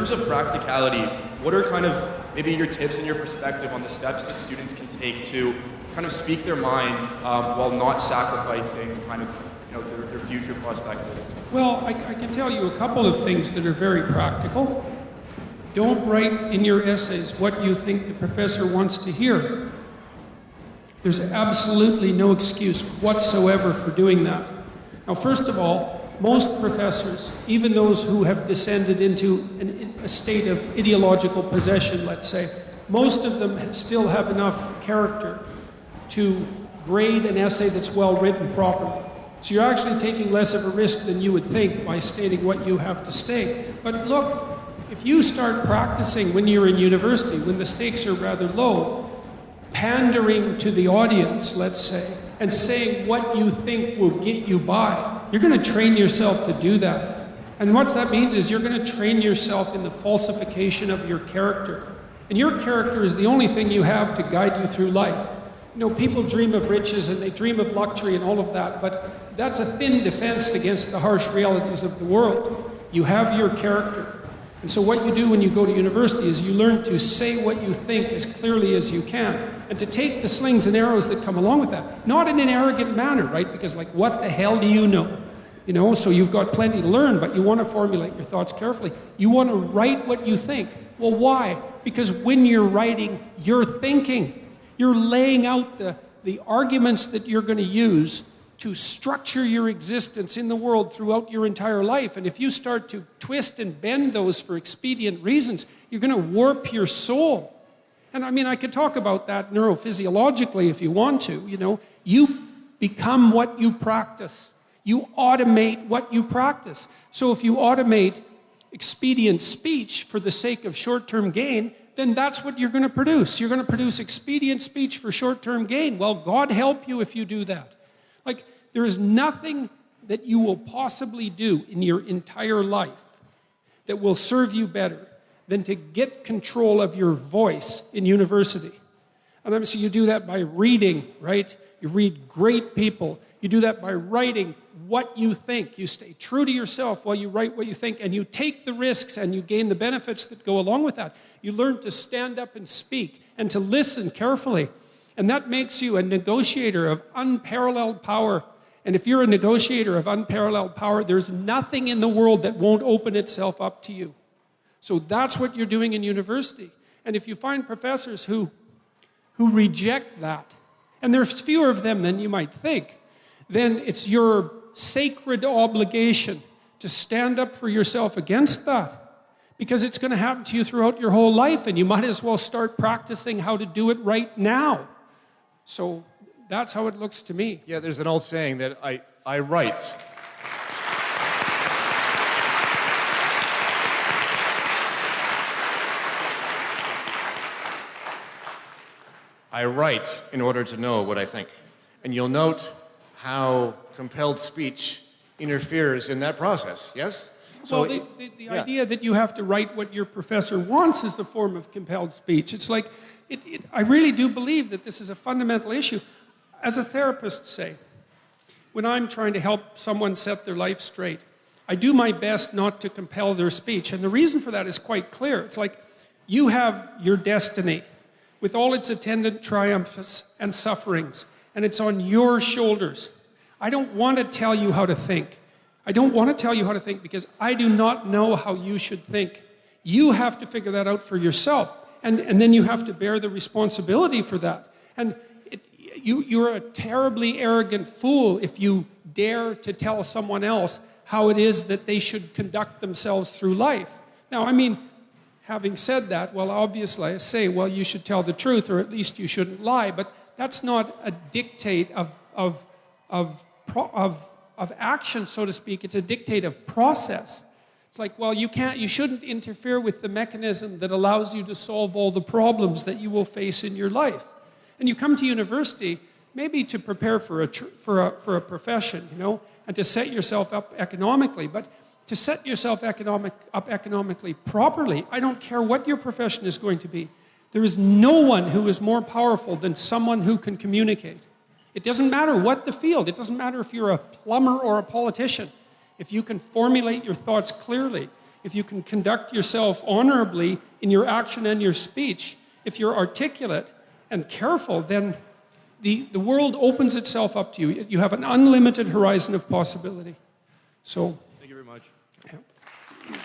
terms of practicality, what are kind of maybe your tips and your perspective on the steps that students can take to kind of speak their mind while not sacrificing kind of their future perspectives? Well, I can tell you a couple of things that are very practical. Don't write in your essays what you think the professor wants to hear. There's absolutely no excuse whatsoever for doing that. Now, first of all, most professors, even those who have descended into a state of ideological possession, let's say, most of them still have enough character to grade an essay that's well written properly. So you're actually taking less of a risk than you would think by stating what you have to state. But look, if you start practicing when you're in university, when the stakes are rather low, pandering to the audience, let's say, and saying what you think will get you by, you're going to train yourself to do that. And what that means is you're going to train yourself in the falsification of your character. And your character is the only thing you have to guide you through life. You know, people dream of riches and they dream of luxury and all of that, but that's a thin defense against the harsh realities of the world. You have your character. And so what you do when you go to university is you learn to say what you think as clearly as you can, and to take the slings and arrows that come along with that. Not in an arrogant manner, right? Because like, what the hell do you know? You know, so you've got plenty to learn, but you want to formulate your thoughts carefully. You want to write what you think. Well, why? Because when you're writing, you're thinking. You're laying out the arguments that you're going to use to structure your existence in the world throughout your entire life. And if you start to twist and bend those for expedient reasons, you're going to warp your soul. And I mean, I could talk about that neurophysiologically if you want to. You know, you become what you practice. You automate what you practice. So if you automate expedient speech for the sake of short-term gain, then that's what you're going to produce. You're going to produce expedient speech for short-term gain. Well, God help you if you do that. Like, there is nothing that you will possibly do in your entire life that will serve you better than to get control of your voice in university. And so you do that by reading, right? You read great people. You do that by writing what you think. You stay true to yourself while you write what you think, and you take the risks and you gain the benefits that go along with that. You learn to stand up and speak and to listen carefully. And that makes you a negotiator of unparalleled power. And if you're a negotiator of unparalleled power, there's nothing in the world that won't open itself up to you. So that's what you're doing in university. And if you find professors who reject that, and there's fewer of them than you might think, then it's your sacred obligation to stand up for yourself against that. Because it's going to happen to you throughout your whole life, and you might as well start practicing how to do it right now. So that's how it looks to me. Yeah, there's an old saying that I write. I write in order to know what I think. And you'll note how compelled speech interferes in that process, yes? So well, the idea that you have to write what your professor wants is a form of compelled speech. It's like, I really do believe that this is a fundamental issue. As a therapist, say, when I'm trying to help someone set their life straight, I do my best not to compel their speech. And the reason for that is quite clear. It's like, you have your destiny with all its attendant triumphs and sufferings, and it's on your shoulders. I don't want to tell you how to think. I don't want to tell you how to think because I do not know how you should think. You have to figure that out for yourself. And then you have to bear the responsibility for that. And you're a terribly arrogant fool if you dare to tell someone else how it is that they should conduct themselves through life. Now, I mean, having said that, well, obviously I say, well, you should tell the truth, or at least you shouldn't lie. But that's not a dictate of action, so to speak. It's a dictate of process. It's like, well, you shouldn't interfere with the mechanism that allows you to solve all the problems that you will face in your life. And you come to university maybe to prepare for a profession, you know, and to set yourself up economically. But to set yourself up economically properly, I don't care what your profession is going to be. There is no one who is more powerful than someone who can communicate. It doesn't matter what the field. It doesn't matter if you're a plumber or a politician. If you can formulate your thoughts clearly, if you can conduct yourself honorably in your action and your speech, if you're articulate and careful, then the world opens itself up to you. You have an unlimited horizon of possibility. So, Thank you very much. yeah.